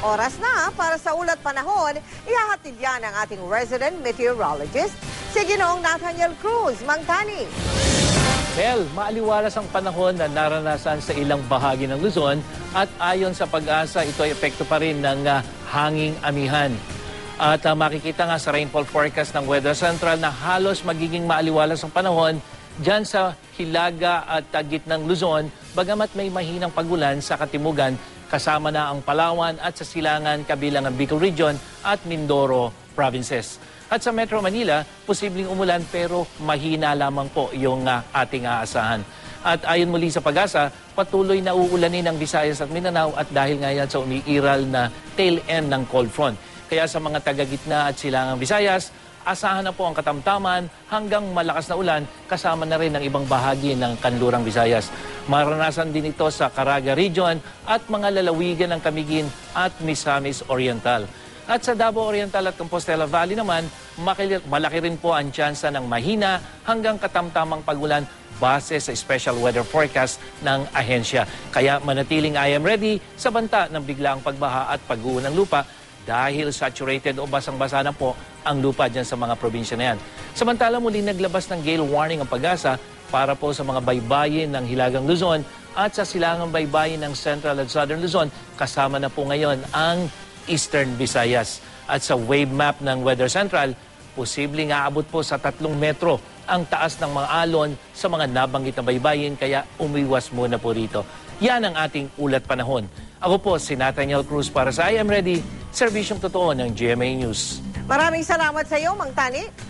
Oras na para sa ulat panahon, ihahatid yan ang ating resident meteorologist, si Ginoong Nathaniel Cruz. Mang Tani. Mel, maaliwalas ang panahon na naranasan sa ilang bahagi ng Luzon at ayon sa Pag-asa, ito ay epekto pa rin ng hanging amihan. At makikita nga sa rainfall forecast ng Weather Central na halos magiging maaliwalas ang panahon dyan sa Hilaga at gitnang Luzon, bagamat may mahinang pagulan sa Katimugan, kasama na ang Palawan at sa Silangan kabilang ang Bicol Region at Mindoro provinces. At sa Metro Manila, posibleng umulan pero mahina lamang po yung ating aasahan. At ayon muli sa Pag-asa, patuloy na uulanin ang Visayas at Mindanao at dahil nga yan sa umiiral na tail end ng cold front. Kaya sa mga taga-gitna at silangang Visayas, asahan na po ang katamtaman hanggang malakas na ulan kasama na rin ng ibang bahagi ng kanlurang Visayas. Maranasan din ito sa Caraga Region at mga lalawigan ng Camiguin at Misamis Oriental. At sa Davao Oriental at Compostela Valley naman, malaki rin po ang tsansa ng mahina hanggang katamtamang pagulan base sa special weather forecast ng ahensya. Kaya manatiling I am ready sa banta ng biglaang pagbaha at pag-uho ng lupa dahil saturated o basang-basa na po ang lupa dyan sa mga probinsya na yan. Samantala muli naglabas ng gale warning ang Pag-asa para po sa mga baybayin ng Hilagang Luzon at sa silangang baybayin ng Central at Southern Luzon. Kasama na po ngayon ang Eastern Visayas. At sa wave map ng Weather Central, posibleng aabot po sa 3 metro ang taas ng mga alon sa mga nabanggit na baybayin, kaya umiwas muna po rito. Yan ang ating ulat panahon. Ako po si Nathaniel Cruz para sa I Am Ready, serbisyong totoo ng GMA News. Maraming salamat sa iyo, Mang Tani.